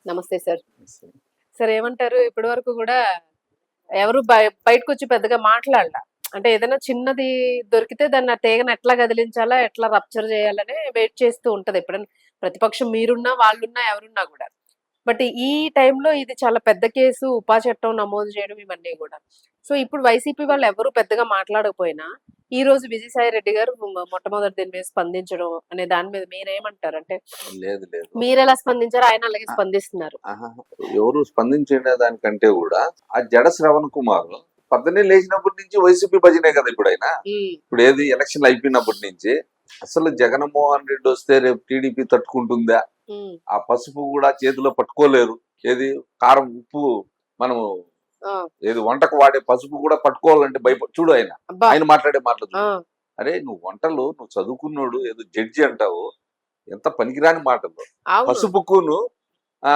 నమస్తే sir. Sir ఏమంటారు? ఇప్పటి వరకు గూడా ఎవరు బయటకొచ్చి పెద్దగా మాట్లాడల. అంటే ఏదైనా చిన్నది దొరికితే దాన్ని ఆ తీగని ఎట్లా కదిలించాలా, ఎట్లా రప్చర్ చేయాలని వెయిట్ చేస్తూ ఉంటది. ఎప్పుడైనా ప్రతిపక్షం మీరున్నా, వాళ్ళున్నా, ఎవరున్నా గూడా. బట్ ఈ టైంలో ఇది చాలా పెద్ద కేసు ఉపా చట్టం నమోదు చేయడం ఇవన్నీ గూడా. సో, ఇప్పుడు వైసీపీ వాళ్ళు ఎవరు పెద్దగా మాట్లాడకపోయినా, ఈ రోజు విజయసాయి రెడ్డి గారు మొట్టమొదటి దీని మీద స్పందించడం అనే దాని మీద మీరేమంటారు? అంటే లేదు లేదు మీరెలా స్పందించారో ఆయన అలాగే స్పందిస్తున్నారు. ఆహాహా. ఎవరు స్పందించే దానికంటే కూడా ఆ జడ శ్రవణ్ కుమార్ పొద్దున్నే లేచినప్పటి నుంచి వైసీపీ భజనే కదా ఇప్పుడైనా. హ్మ్. ఇప్పుడు ఏది ఎలక్షన్లు అయిపోయినప్పటి నుంచి అసలు జగన్మోహన్ రెడ్డి వస్తే రేపు టీడీపీ తట్టుకుంటుందా? హ్మ్. ఆ పసుపు కూడా చేతిలో పట్టుకోలేరు. ఏది కారం ఉప్పు మనము ఆ! ఏది వంటకు వాడే పసుపు కూడా పట్టుకోవాలంటే చూడు ఆయన అబ్బా! ఆయన మాట్లాడే మాటలు ఆ! చూడు. అరే నువ్వు వంటలు నువ్వు చదువుకున్నోడు ఏదో జడ్జి అంటావు, ఎంత పనికిరాని మాటలు. అవును. పసుపుకును ఆ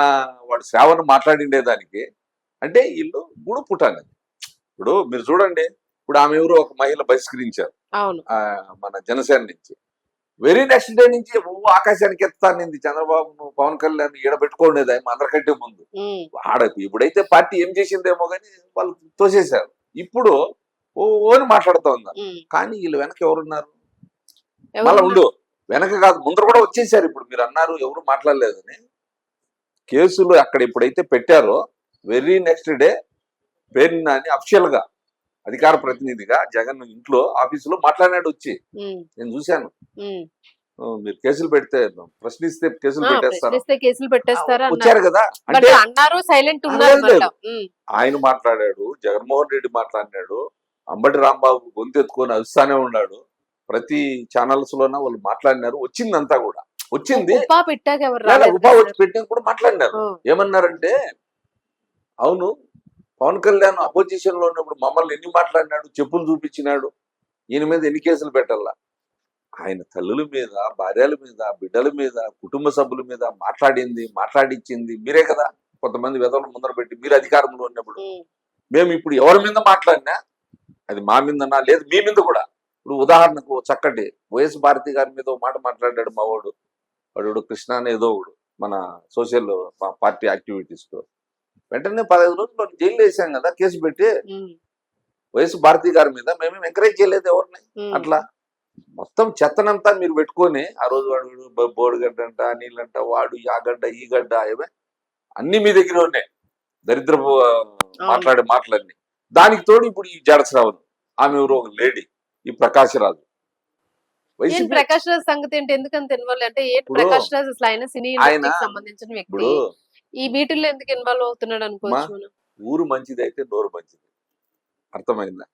వాడు శ్రావణ్ మాట్లాడిండే దానికి అంటే వీళ్ళు గూడు పుట్టాలి. ఇప్పుడు మీరు చూడండి, ఇప్పుడు ఆమె ఎవరు ఒక మహిళ బహిష్కరించారు అవును. మన జనసేన నుంచి. వెరీ నెక్స్ట్ డే నుంచి ఆకాశానికి ఎత్తానింది చంద్రబాబు పవన్ కళ్యాణ్ ఈడబెట్టుకోండేది ఆయన అందరికంటే ముందు. హ్మ్. ఆడ ఇప్పుడైతే పార్టీ ఏం చేసిందేమో కానీ వాళ్ళు తోసేశారు. ఇప్పుడు ఓని మాట్లాడుతూ ఉన్నారు. హ్మ్. కానీ వీళ్ళు వెనక ఎవరున్నారు? మళ్ళా ఎవరున్నారు? ఉండు, వెనక కాదు ముందర కూడా వచ్చేసారు. ఇప్పుడు మీరు అన్నారు ఎవరు మాట్లాడలేదని. కేసులు అక్కడ ఎప్పుడైతే పెట్టారో వెరీ నెక్స్ట్ డే పేరు నాని అఫిషియల్ గా అధికార ప్రతినిధిగా జగన్ ఇంట్లో ఆఫీసులో మాట్లాడినాడు వచ్చి. హ్మ్. నేను చూశాను. హ్మ్. మీరు కేసులు పెడితే ప్రశ్నిస్తే కేసులు పెట్టేస్తారు. ప్రశ్నిస్తే కేసులు పెట్టేస్తారా అన్నారు. వచ్చారు కదా. బట్ అంటే అన్నారు, సైలెంట్ ఉన్నారు లేదు, మళ్ళా. ఆయన మాట్లాడాడు, జగన్మోహన్ రెడ్డి మాట్లాడినాడు, అంబటి రాంబాబు గొంతెత్తుకొని అరుస్తానే ఉన్నాడు. ప్రతి ఛానల్స్ లోన వాళ్ళు మాట్లాడినారు. వచ్చిందంతా కూడా వచ్చింది. ఉపా పెట్టాక ఎవరు లేదా రాలేదు ఉపా కదా వచ్చి సార్? పెట్టిన కూడా మాట్లాడినారు. ఆ! ఏమన్నారంటే అవును పవన్ కళ్యాణ్ అపోజిషన్ లో ఉన్నప్పుడు మమ్మల్ని ఎన్ని మాట్లాడినాడు, చెప్పులు చూపించినాడు, ఈయన మీద ఎన్ని కేసులు పెట్టాలా? ఆయన తల్లుల మీద, భార్యల మీద, బిడ్డల మీద, కుటుంబ సభ్యుల మీద మాట్లాడించింది మీరే కదా. కొంతమంది వెధవలు ముందర పెట్టి మీరు అధికారంలో ఉన్నప్పుడు హ్మ్. మేము ఇప్పుడు ఎవరి మీద మాట్లాడినా అది మా మీదనా లేదు మీ మీద కూడా. ఇప్పుడు ఉదాహరణకు చక్కటి వైఎస్ భారతి గారి మీద ఒక మాట మాట్లాడాడు మా వాడు కృష్ణ అని ఏదో ఒకడు మన సోషల్ పార్టీ యాక్టివిటీస్ లో. వెంటనే 15 రోజులు జైలు వేసాం కదా కేసు పెట్టి. హ్మ్. వైఎస్ భారతి గారి మీద మేమేం ఎంకరేజ్ చేయలేదు ఎవరిని. హ్మ్. అట్లా మొత్తం చెత్తనంతా మీరు పెట్టుకొని ఆ రోజు వాడు బోడిగడ్డ అంట, నీళ్ళంట, వాడు ఆ గడ్డ ఈ గడ్డ ఏమే అన్ని మీ దగ్గర ఉన్నాయి. దరిద్రపు అవును. మాట్లాడే మాటలన్నీ. దానికి తోడు ఇప్పుడు ఈ జడశ్రావణ్, ఆమె ఎవరో ఒక లేడీ, ఈ ప్రకాష్ రాజు ఏంటి వైసీపీ. ప్రకాష్ రాజ్ సంగతి ఏంటి? ఎందుకంత ఇన్వాల్వ్ అంటే ఏంటి ఇప్పుడు ప్రకాష్ రాజ్ అసలు ఆయన సినీ ఆయన ఇండస్ట్రీకి సంబంధించిన వ్యక్తి. ఇప్పుడు ఈ వీటిల్లో ఎందుకు ఇన్వాల్వ్ అవుతున్నాడు మా అనుకోవచ్చు మనం? ఊరు మంచిదైతే నోరు మంచిది. అర్థమైందా?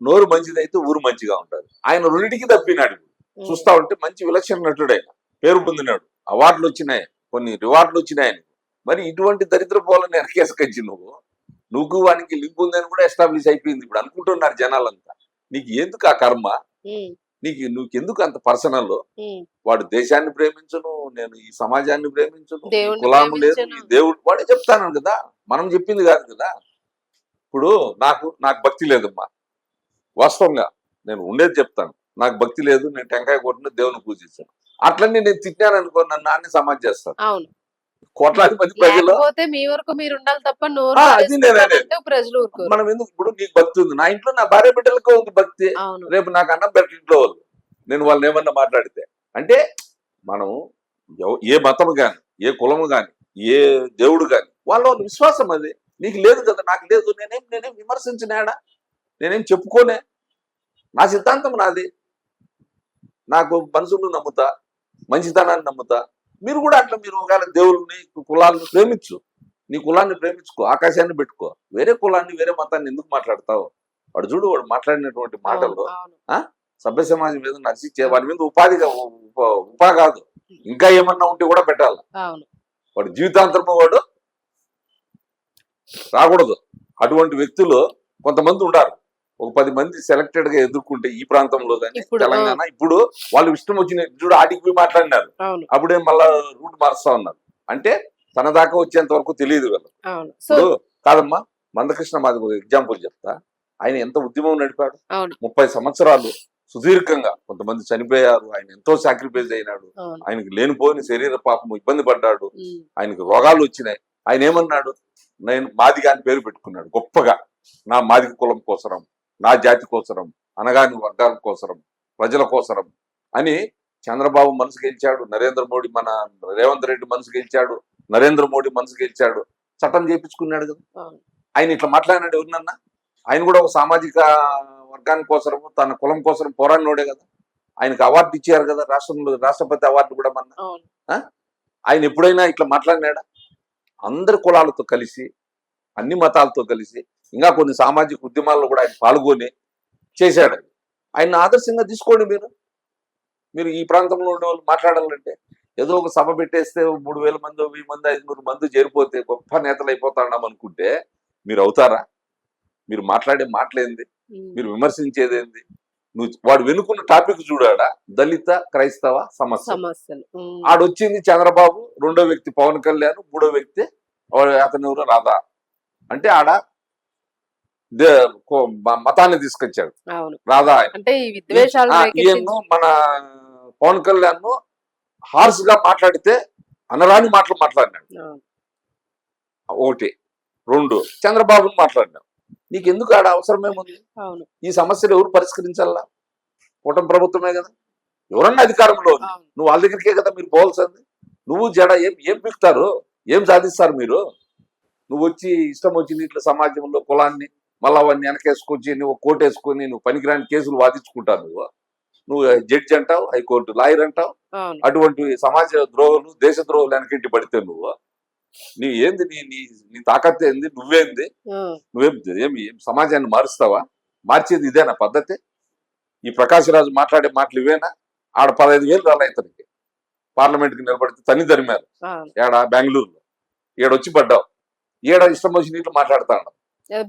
నోరు మంచిదైతే ఊరు మంచిగా ఉంటారు. ఆయన రెండింటికి తప్పినాడు. హ్మ్. చూస్తా ఉంటే మంచి విలక్షణ నటుడు ఆయన, పేరు పొందినాడు, అవార్డులు వచ్చినాయి, కొన్ని రివార్డులు వచ్చినాయి ఆయనకు. మరి ఇటువంటి దరిద్ర పోలను వెనకేసుకొచ్చి నువ్వు వానికి లింక్ ఉందని కూడా ఎస్టాబ్లిష్ అయిపోయింది. ఇప్పుడు అనుకుంటున్నారు జనాలంతా. నీకు ఎందుకు ఆ కర్మ? హ్మ్. నీకెందుకు అంత పర్సనల్? హ్మ్. వాడు దేశాన్ని ప్రేమించును, నేను ఈ సమాజాన్ని ప్రేమించును, ఈ దేవుణ్ణి కులాము లేదు, ఈ ప్రేమించను. దేవుడు వాడే చెప్తాను కదా. మనం చెప్పింది కాదు కదా. ఇప్పుడు నాకు భక్తి లేదమ్మా, వాస్తవంగా నేను ఉండేది చెప్తాను. నాకు భక్తి లేదు, నేను టెంకాయ కొట్టిన దేవుని పూజిస్తాను. అట్లనే నేను తిట్టాను అనుకో, నన్ను నాన్నే సమాధి చేస్తాను. అవును. కోట్లాది మంది ప్రజలు. లేకపోతే మీ వరకు మీరు ఉండాలి తప్ప నోరు అది నేను అనేది. పారేసుకుంటానంటే ప్రజలు ఊరుకోరు. మనం ఎందుకు, ఇప్పుడు నీకు భక్తి ఉంది, నా ఇంట్లో నా భార్య బిడ్డలకే ఉంది భక్తి. అవును. రేపు నాకు అన్నం పెట్ట ఇంట్లో వాళ్ళు, నేను వాళ్ళని ఏమన్నా మాట్లాడితే అంటే మనం ఏ మతము గాని, ఏ కులము గాని, ఏ దేవుడు గాని వాళ్ళ విశ్వాసం అది. నీకు లేదు కదా, నాకు లేదు, నేనేం విమర్శించినాడా, నేనేం చెప్పుకోనే. నా సిద్ధాంతం నాది. నాకు మనుషులను నమ్ముతా, మంచితనాన్ని నమ్ముతా. మీరు కూడా అట్లా మీరు ఒకవేళ దేవుడిని, కులాలను ప్రేమించు. నీ కులాన్ని ప్రేమించుకో, ఆకాశాన్ని పెట్టుకో. వేరే కులాన్ని, వేరే మతాన్ని ఎందుకు మాట్లాడతావు? వాడు చూడు, వాడు మాట్లాడినటువంటి అవును. మాటలు అవును. సభ్య సమాజం మీద నడిచిచ్చే వాడి మీద ఉపా కాదు, ఇంకా ఏమన్నా ఉంటే కూడా పెట్టాలి. అవును. వాడు జీవితాంతరము వాడు రాకూడదు. అటువంటి వ్యక్తులు కొంతమంది ఉన్నారు. ఒక 10 మంది సెలెక్టెడ్ గా ఎదుర్కొంటే ఈ ప్రాంతంలో కానీ ఇప్పుడు తెలంగాణ, ఇప్పుడు వాళ్ళు ఇష్టం వచ్చిన చూడు ఆటికి పోయి మాట్లాడినారు. అవును. అప్పుడే మళ్ళా రూట్ మారుస్తా ఉన్నారు. అంటే తన దాకా వచ్చేంత వరకు తెలియదు వీళ్ళు. అవును. సో ఇప్పుడు కాదమ్మా, మందకృష్ణ మాది ఒక ఎగ్జాంపుల్ చెప్తా. ఆయన ఎంత ఉద్యమం నడిపాడు. అవును. 30 సంవత్సరాలు సుదీర్ఘంగా కొంతమంది చనిపోయారు, ఆయన ఎంతో సాక్రిఫైస్ అయినాడు, అవును. ఆయనకి లేనిపోని శరీర పాపం ఇబ్బంది పడ్డాడు, ఉమ్, ఆయనకు రోగాలు వచ్చినాయి. ఆయన ఏమన్నాడు? నేను మాదిగ అని పేరు పెట్టుకున్నాడు గొప్పగా. నా మాదిగ కులం కోసరం, నా జాతి కోసరం, అనగాని వర్గాల కోసరం, ప్రజల కోసరం అని చంద్రబాబు మనసు గెలిచాడు, నరేంద్ర మోడీ మన రేవంత్ రెడ్డి మనసు గెలిచాడు, నరేంద్ర మోడీ మనసు గెలిచాడు, చట్టం చేయించుకున్నాడు కదా. అవును. ఆయన ఇట్లా మాట్లాడినాడు ఎవరినన్నా? ఆయన కూడా ఒక సామాజిక వర్గానికి కోసరం, తన కులం కోసం పోరాడినోడే కదా. ఆయనకు అవార్డు ఇచ్చారు కదా రాష్ట్రంలో, రాష్ట్రపతి అవార్డు కూడా మన. అవును. ఆయన ఎప్పుడైనా ఇట్లా మాట్లాడినాడా? అందరి కులాలతో కలిసి, అన్ని మతాలతో కలిసి, ఇంకా కొన్ని సామాజిక ఉద్యమాల్లో కూడా ఆయన పాల్గొని చేశాడు. ఆయన ఆదర్శంగా తీసుకోండి. మీరు ఈ ప్రాంతంలో ఉండే వాళ్ళు మాట్లాడాలంటే ఏదో ఒక సభ పెట్టేస్తే 3000 మంది, 1000 మంది, 500 మంది చేరిపోతే గొప్ప నేతలు అయిపోతాడాం అనుకుంటే మీరు అవుతారా? మీరు మాట్లాడే మాటలేంది? ఉమ్, మీరు విమర్శించేదేంది? నువ్వు వాడు వెనుకున్న టాపిక్ చూడాడా? దళిత క్రైస్తవ సమస్య. సమస్యలు. ఉమ్, ఆడొచ్చింది చంద్రబాబు, రెండో వ్యక్తి పవన్ కళ్యాణ్, మూడో వ్యక్తి అతను ఎవరు? రాధా. అంటే ఆడ మతాన్ని తీసుకొచ్చాడు అవును. రాధా. ఆయన అంటే ఈ విద్వేషాలు ఈయన్ను మన పవన్ కళ్యాణ్ హార్స్ గా మాట్లాడితే అనరాని మాటలు మాట్లాడినాడు. అవును. ఒకటి. రెండు, చంద్రబాబుని మాట్లాడినావు. నీకు ఎందుకు ఆడ అవసరం ఏముంది? అవును. ఈ సమస్యలు ఎవరు పరిష్కరించాలా? కూటమి ప్రభుత్వమే కదా. ఎవరన్నా అధికారంలో ఉంది. అవును. నువ్వు వాళ్ళ దగ్గరికే కదా మీరు పోవాల్సింది. నువ్వు జడ ఏం పిక్తారు? ఏం సాధిస్తారు మీరు? నువ్వు వచ్చి ఇష్టం వచ్చింది ఇట్లా సమాజంలో కులాన్ని మళ్ళా అవన్నీ వెనకేసుకొచ్చి నువ్వు కోర్టు వేసుకొని నువ్వు పనికిరాని కేసులు వాదించుకుంటావు. నువ్వు జడ్జి అంటావు, హైకోర్టు లాయర్ అంటావు. అవును. అటువంటి సమాజ ద్రోహులు, దేశ ద్రోహులు వెనకింటి పడితే నీ ఏంది? నీ తాకత్తు ఏంది? నువ్వేంది? ఉమ్, ఏం సమాజాన్ని మారుస్తావా? మార్చేది ఇదేనా పద్ధతి? ఈ ప్రకాష్ రాజు మాట్లాడే మాటలు ఇవేనా? ఆడ 15,000 రాలే ఇతనికి. పార్లమెంట్కి నిలబడితే తన్ని తరిమారు. అవును. ఏడ బెంగళూరులో. ఈడొచ్చి పడ్డావు. ఈడ ఇష్టం వచ్చిన ఇట్లు మాట్లాడతాడు.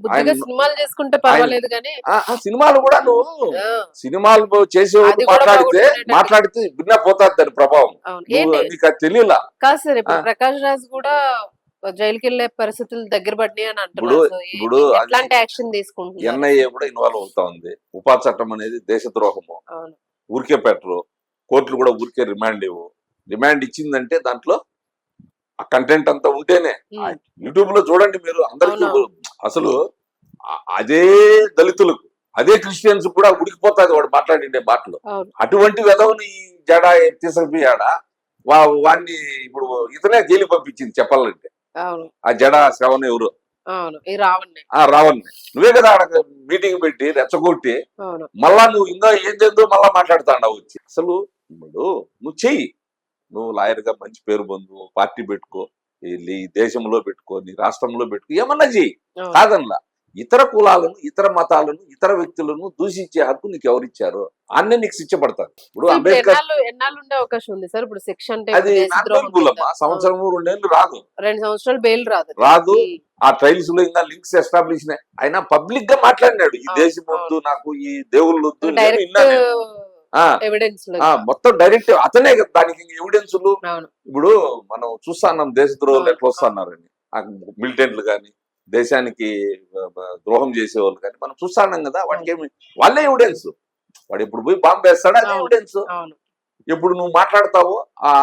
బుద్ధిగా సినిమాలు చేసుకుంటే పర్వాలేదు కానీ సినిమాలు కూడా నువ్వు సినిమాలు చేసేవాడు మాట్లాడితే విన్నా పోతాది దాని ప్రభావం. నీకు అది తెలియలా కాదు సార్. ఇప్పుడు ప్రకాష్ రాజ్ కూడా జైలుకి వెళ్లే పరిస్థితులు దగ్గర పడినాయి అని అంటున్నారు. ఇప్పుడు ఎట్లాంటి యాక్షన్ తీసుకుంటున్నారు? ఎన్ఐఏ కూడా ఇన్వాల్వ్ అవుతా ఉంది. ఉపా చట్టం అనేది దేశ ద్రోహము. ఊరికే పెట్టరు. కోర్టులు కూడా ఊరికే రిమాండ్ ఇవ్వు. రిమాండ్ ఇచ్చిందంటే దాంట్లో ఆ కంటెంట్ అంతా ఉంటేనే. యూట్యూబ్ లో చూడండి మీరు అందరికీ. అసలు అదే దళితులకు, అదే క్రిస్టియన్స్ కూడా ఉడికిపోతాది వాడు మాట్లాడిండే మాటలు. అటువంటి వెధవని జడ తీసుకుపోయాడా వాడిని ఇప్పుడు ఇతనే జైలు పంపించింది చెప్పాలంటే. ఆ జడ శ్రవణ్ ఎవరు? రావణ్. నువ్వే కదా ఆడ మీటింగ్ పెట్టి రెచ్చగొట్టి మళ్ళా నువ్వు ఇంకా ఏందేందో మళ్ళా మాట్లాడుతాండావు వచ్చి. అసలు నువ్వు చెయ్యి. నువ్వు లాయర్ గా మంచి పేరు పొందు, పార్టీ పెట్టుకో, ఈ దేశంలో పెట్టుకో, నీ రాష్ట్రంలో పెట్టుకో, ఏమన్నా చెయ్యి. కాదనలా. ఇతర కులాలను, ఇతర మతాలను, ఇతర వ్యక్తులను దూషించే హక్కు నీకు ఎవరిచ్చారు? అన్నీ నీకు శిక్ష పడతారు. ఇప్పుడు అంబేద్కర్ అది సంవత్సరం 2 ఏళ్ళు రాదు. 2 సంవత్సరాలు బెయిల్ రాదు. ఆ ట్రైల్స్ లో ఇంకా లింక్స్ ఎస్టాబ్లిష్ అయినా పబ్లిక్ గా మాట్లాడినాడు. ఈ దేశం వద్దు నాకు, ఈ దేవుళ్ళు వద్దు. మొత్తం డైరెక్ట్ అతనే కదా దానికి ఎవిడెన్సులు. ఇప్పుడు మనం చూస్తున్నాం దేశ ద్రోహులు ఎట్లా వస్తున్నారని. మిలిటెంట్లు కానీ, దేశానికి ద్రోహం చేసేవాళ్ళు కానీ మనం చూస్తున్నాం కదా. వాటికి ఏమి వాళ్ళే ఎవిడెన్స్. వాడు ఎప్పుడు పోయి బాంబు వేస్తాడు, అదే ఎవిడెన్స్. ఎప్పుడు నువ్వు మాట్లాడతావో ఆ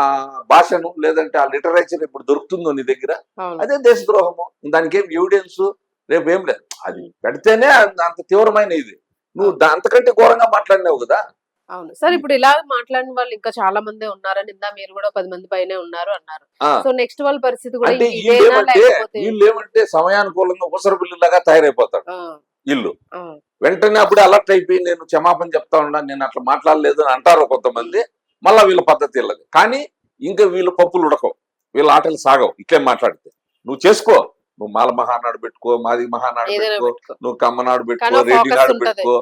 భాషను, లేదంటే ఆ లిటరేచర్ ఎప్పుడు దొరుకుతుందో నీ దగ్గర, అదే దేశద్రోహము. దానికి ఏం ఎవిడెన్స్ రేపు ఏం లేదు. అది పెడితేనే అంత తీవ్రమైన ఇది. నువ్వు అంతకంటే ఘోరంగా మాట్లాడినావు కదా. అవును సార్. ఇప్పుడు ఇలా మాట్లాడిన వాళ్ళు ఇంకా చాలా మంది ఉన్నారని, ఇందా మీరు కూడా 10 మంది పైనే ఉన్నారు అన్నారు. సో నెక్స్ట్ వాళ్ళ పరిస్థితి కూడా వీళ్ళు ఏమంటే సమయానుకూలంగా ఉసర బిల్లులాగా తయారైపోతాడు ఇల్లు. వెంటనే అప్పుడే అలర్ట్ అయిపోయి నేను క్షమాపణ చెప్తా ఉన్నా, నేను అట్లా మాట్లాడలేదు అని అంటారు కొంతమంది. మళ్ళా వీళ్ళ పద్ధతి వెళ్ళదు. కానీ ఇంకా వీళ్ళు పప్పులు ఉడకవు, వీళ్ళ ఆటలు సాగవు. ఇట్లే మాట్లాడితే నువ్వు చేసుకో. నువ్వు మాల మహానాడు పెట్టుకో, మాది మహానాడు పెట్టుకో, నువ్వు కమ్మనాడు పెట్టుకో, రెడ్డి నాడు పెట్టుకో,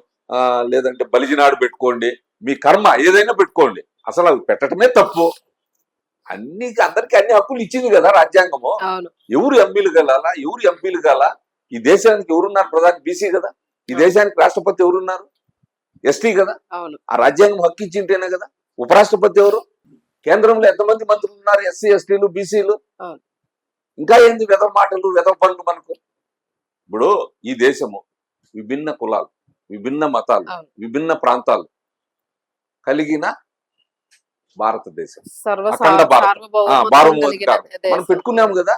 లేదంటే బలిజినాడు పెట్టుకోండి. మీ కర్మ ఏదైనా పెట్టుకోండి. అసలు అవి పెట్టడమే తప్పు. అందరికి అన్ని హక్కులు ఇచ్చింది కదా రాజ్యాంగము. ఎవరు ఎంపీలు గలాలా, ఎవరు ఎంపీలు కాలా? ఈ దేశానికి ఎవరున్నారు? ప్రధాని బీసీ కదా. ఈ దేశానికి రాష్ట్రపతి ఎవరున్నారు? ఎస్టీ కదా. ఆ రాజ్యాంగం హక్కు ఇచ్చింటేనే కదా. ఉపరాష్ట్రపతి ఎవరు? కేంద్రంలో ఎంతమంది మంత్రులు ఉన్నారు? ఎస్సీ, ఎస్టీలు, బీసీలు. ఇంకా ఏంది వెధవ మాటలు, వెధవ పనులు మనకు? ఇప్పుడు ఈ దేశము విభిన్న కులాలు, విభిన్న మతాలు, విభిన్న ప్రాంతాలు, కలిగిన భారతదేశం, సర్వ అఖండ భారతం, సార్వభౌమత్వం భారతదేశం కలిగిన మనం దేశం. పెట్టుకున్నాము కదా.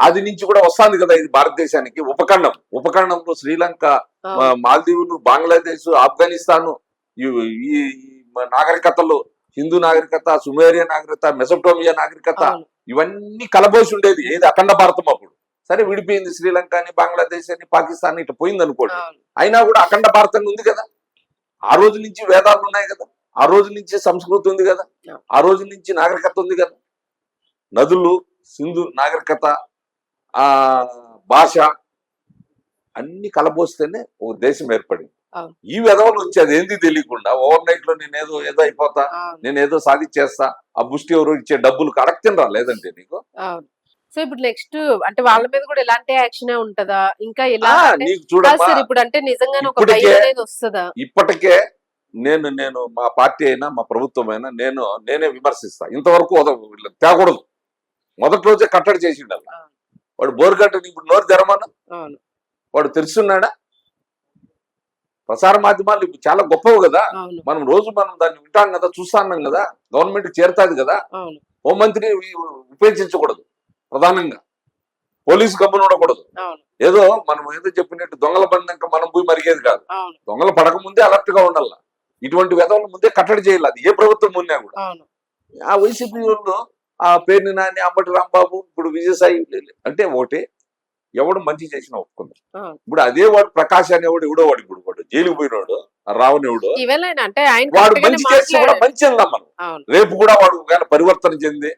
ఆది నుంచి కూడా వస్తుంది కదా ఇది భారతదేశానికి. ఉపఖండంలో శ్రీలంక, అవును, మాల్దీవులు, బంగ్లాదేశ్, ఆఫ్ఘనిస్తాన్, ఈ ఈ నాగరికతలు, హిందూ నాగరికత, సుమేరియా నాగరికత, మెసోటోమియా నాగరికత, అవును, ఇవన్నీ కలబోసి ఉండేది ఏది అఖండ భారతం. అప్పుడు సరే విడిపోయింది, శ్రీలంక అని, బంగ్లాదేశ్ అని, పాకిస్తాన్ ఇట్లా పోయింది అనుకోండి. అవును, అయినా కూడా అఖండ భారతంగా ఉంది కదా. ఆ రోజు నుంచి వేదాలు ఉన్నాయి కదా, ఆ రోజు నుంచి సంస్కృతి ఉంది కదా, ఆ రోజు నుంచి నాగరికత ఉంది కదా. నదులు, సింధు నాగరికత, ఆ భాష అన్ని కలబోస్తేనే ఓ దేశం ఏర్పడింది. అవును, ఈ విధవలు వచ్చి అదేంది తెలియకుండా ఓవర్ నైట్ లో ఏదో అయిపోతా, అవును, ఏదో సాధించేస్తా, ఆ బుష్టి ఎవరు ఇచ్చే డబ్బులు కడక్తినరా లేదంటే నీకు. అవును. సో ఇప్పుడు నెక్స్ట్ అంటే వాళ్ళ మీద కూడా ఎలాంటి యాక్షన్ ఉంటదా ఇంకా ఇలా అంటే నీకు కాదు చూడమ్మా, సార్ ఇప్పుడు అంటే నిజంగానే ఒక ఇప్పటికే భయం అనేది వస్తుందా? ఇప్పటికే నేను మా పార్టీ అయినా మా ప్రభుత్వం అయినా నేనే విమర్శిస్తా. ఇంతవరకు తేకూడదు. మొదటి రోజే కట్టడి చేసిండు అలా. అవును, వాడు బోరుగట్ట ఇప్పుడు నోరు తెరమన్నా, అవును, వాడు తెరుస్తున్నాడా? ప్రసార మాధ్యమాలు ఇప్పుడు చాలా గొప్పవి కదా. అవును, మనం దాన్ని వింటాం కదా, చూస్తాన్నాం కదా, గవర్నమెంట్ చేరుతాది కదా. అవును, హోంమంత్రి ఉపేక్షించకూడదు, ప్రధానంగా పోలీసు గమ్మున ఉండకూడదు. అవును, ఏదో మనం ఏదో చెప్పినట్టు దొంగల బంధంక మనం పోయి మరిగేది కాదు. అవును, దొంగలు పడక ముందే అలర్ట్ గా ఉండాల. ఇటువంటి విధవుల ముందే కట్టడి చేయాలి, అది ఏ ప్రభుత్వం ఉన్నా కూడా. అవును, ఆ వైసీపీ వాళ్ళు ఆ పేరుని నాని, అంబటి రాంబాబు, ఇప్పుడు విజయసాయి అంటే ఒకటి, ఎవడు మంచి చేసినా ఒప్పుకుంది. అవును. ఇప్పుడు అదే వాడు ప్రకాష్ అనేవాడు ఎవడో వాడు ఇప్పుడు వాడు జైలుకు పోయినాడు, ఆ రావణ్ ఎవడు, ఈవెన్ ఆయన అంటే ఆయన వాడు కరెక్ట్ గానే మంచి చేస్తే కూడా మాట్లాడాడు. మంచి వెళ్దాం మనం. అవును, రేపు కూడా వాడు ఒకవేళ పరివర్తన చెంది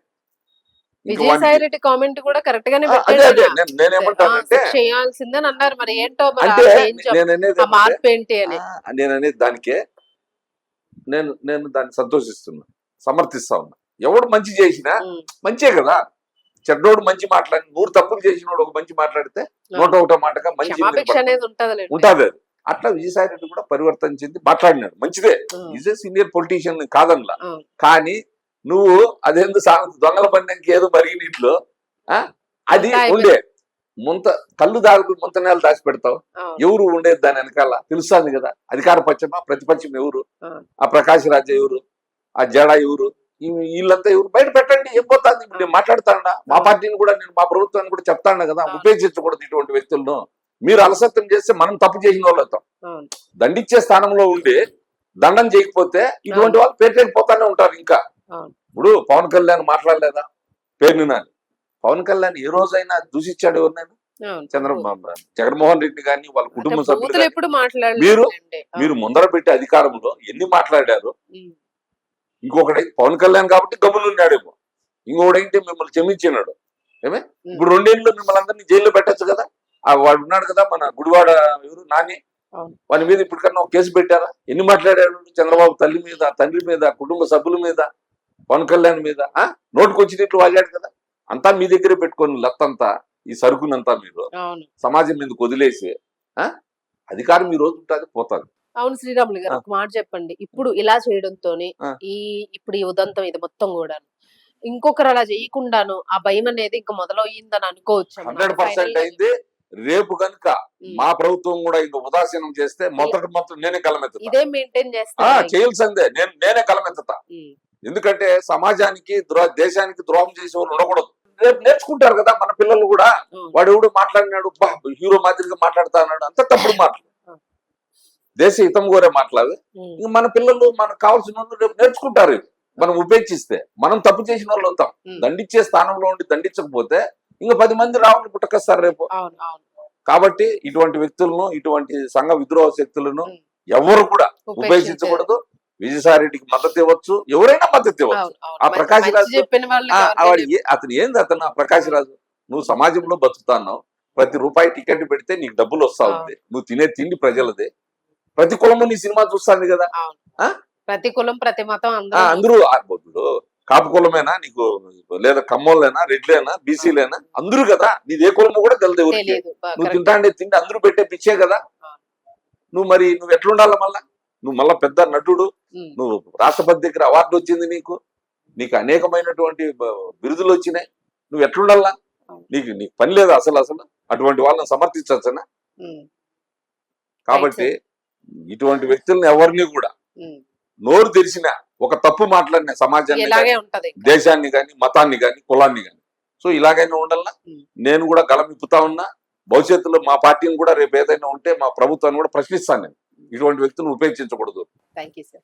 ఇంకా విజయసాయి వాడికి రెడ్డి కామెంట్ కూడా కరెక్ట్ గానే అదే పెట్టాడు అదే ఆయన. నేనేమంటానంటే, శిక్ష చేయాల్సిందని అన్నారు. మరి ఏంటో మరి ఆ అంటే చేంజ్ నేననేది ఆ మార్పు ఏంటి అని. నేననేది దానికే నేను దాన్ని సంతోషిస్తున్నా, సమర్థిస్తా ఉన్నా. ఎవడు మంచి చేసినా ఉమ్, మంచే కదా. చెడ్డోడు మంచి మాట్లాడి 100 తప్పులు చేసినోడు ఒక మంచి మాట్లాడితే 101 మాటగా మంచి క్షమాభిక్ష అనేది ఉంటది. ఉంటుంది అది. అట్లా విజయసాయి రెడ్డి కూడా పరివర్తన చెంది మాట్లాడినాడు, మంచిదే. ఈజ్ ఏ సీనియర్ పొలిటీషియన్ కాదనలా. కానీ నువ్వు అదేందు దొంగల పందెంకి ఏదో మరిగినట్లు అది ఉండే ముంత కళ్ళు దాగు ముంత నేల దాచి పెడతావు. ఎవరు ఉండేది దాని వెనకాల తెలుస్తుంది కదా. అధికార పక్షమా ప్రతిపక్షం ఎవరు, ఆ ప్రకాశ్ రాజు ఎవరు, ఆ జడా ఎవరు, వీళ్ళంతా ఎవరు, బయట పెట్టండి. ఏం పోతుంది ఇప్పుడు నేను మాట్లాడుతాడా. మా పార్టీని కూడా నేను మా ప్రభుత్వాన్ని కూడా చెప్తాను కదా, ఉపేక్షించకూడదు ఇటువంటి వ్యక్తులను. మీరు అలసత్వం చేస్తే మనం తప్పు చేసిన వాళ్ళు అవుతాం. దండించే స్థానంలో ఉండి దండం చేయకపోతే ఇటువంటి వాళ్ళు పేటెక్కిపోతానే ఉంటారు. ఇంకా ఇప్పుడు పవన్ కళ్యాణ్ మాట్లాడలేదా పేరుని నాని? పవన్ కళ్యాణ్ ఏ రోజైనా దూషించాడు ఎవరినైనా? చంద్రబాబు, జగన్మోహన్ రెడ్డి కానీ వాళ్ళ కుటుంబ సభ్యులు ఎప్పుడు మీరు ముందర పెట్టి అధికారంలో ఎన్ని మాట్లాడారు? ఇంకొకటి పవన్ కళ్యాణ్ కాబట్టి గమ్మునున్నాడేమో, ఇంకొకటైతే మిమ్మల్ని క్షమించినాడు ఏమే. ఇప్పుడు 2 ఏళ్ళు మిమ్మల్ని అందరినీ జైల్లో పెట్టచ్చు కదా. వాడు ఉన్నాడు కదా మన గుడివాడ ఎవరు నాని, వాని మీద ఇప్పటికన్నా ఒక కేసు పెట్టారా? ఎన్ని మాట్లాడాడు చంద్రబాబు తల్లి మీద, తండ్రి మీద, కుటుంబ సభ్యుల మీద, పవన్ కళ్యాణ్ మీద నోటుకు వచ్చినట్లు వాగాడు కదా. అంతా మీ దగ్గరే పెట్టుకొని లత్తంతా ఈ సరుకునంతా మీరు సమాజం మీదకి వదిలేసి అధికారం ఈ రోజు ఉంటుంది పోతుంది. అవును శ్రీరాములు గారు, ఒక మాట చెప్పండి. ఇప్పుడు ఇలా చేయడంతో ఇప్పుడు ఈ ఉదంతం ఇది మొత్తం కూడా ఇంకొకరు అలా చేయకుండాను ఆ భయం అనేది ఇంకా మొదలయ్యిందని అనుకోవచ్చు. 100% అయింది. రేపు కనుక మా ప్రభుత్వం కూడా ఇంకా ఉదాసీనం చేస్తే మొత్తం నేనే కలమెత్తుతా. ఇదే మెయింటైన్ చేస్తా చేయాల్సిందే, నేనే కలమెత్తుతా. ఎందుకంటే సమాజానికి దేశానికి ద్రోహం చేసే వాళ్ళు ఉండకూడదు. రేపు నేర్చుకుంటారు కదా మన పిల్లలు కూడా. వాడు ఎవడు మాట్లాడినాడు, హీరో మాదిరిగా మాట్లాడుతా అన్నాడు, అంత తప్పుడు మాటలు, దేశ హితం కోరే మాట్లాడు. ఇంక మన పిల్లలు మనకు కావాల్సిన వాళ్ళు రేపు నేర్చుకుంటారు. మనం ఉపేక్షిస్తే మనం తప్పు చేసిన వాళ్ళు అవుతాం. దండించే స్థానంలో ఉండి దండించకపోతే ఇంకా 10 మంది రావుని పుట్టకొస్తారు రేపు. కాబట్టి ఇటువంటి వ్యక్తులను, ఇటువంటి సంఘ విద్రోహ శక్తులను ఎవరు కూడా ఉపేక్షించకూడదు. విజయసాయి రెడ్డికి మద్దతు ఇవ్వచ్చు, ఎవరైనా మద్దతు ఇవ్వచ్చు. ఆ ప్రకాశ్ రాజు అతను ఏంది, అతను ఆ ప్రకాశ్ రాజు, నువ్వు సమాజంలో బతుకుతాను, ప్రతి రూపాయి టికెట్ పెడితే నీకు డబ్బులు వస్తా ఉంది, నువ్వు తినే తిండి ప్రజలదే, ప్రతి కులము నీ సినిమా చూస్తుంది కదా. ప్రతి కులం ప్రతి మతం అందరూ కాపు కులమేనా నీకు, లేదా కమ్మోళ్ళైనా, రెడ్లేనా, బీసీలేనా, అందరూ కదా. నీది ఏ కులము కూడా తెలియదు ఎవరికి. నువ్వు తింటాండే తిండి అందరూ పెట్టే పిచ్చే కదా. నువ్వు ఎట్లుండాలి మళ్ళా? నువ్వు మళ్ళా పెద్ద నటుడు, నువ్వు రాష్ట్రపతి దగ్గర అవార్డు వచ్చింది, నీకు అనేకమైనటువంటి బిరుదులు వచ్చినాయి, నువ్వు ఎట్లుండాలా? నీకు పని లేదా అసలు అటువంటి వాళ్ళని సమర్థించవచ్చునా? కాబట్టి ఇటువంటి వ్యక్తులను ఎవరిని కూడా నోరు తెరిచిన ఒక తప్పు మాట్లాడిన సమాజాన్ని ఇలాగే గాని, ఉంటది. దేశాన్ని గాని, మతాన్ని గాని, కులాన్ని గాని. సో ఇలాగైనా ఉండాలన్నా నేను కూడా గలం ఇప్పుతా ఉన్నా. భవిష్యత్తులో మా పార్టీని కూడా రేపు ఏదైనా ఉంటే మా ప్రభుత్వాన్ని కూడా ప్రశ్నిస్తాను నేను. ఇటువంటి వ్యక్తులను ఉపేక్షించకూడదు. Thank you sir.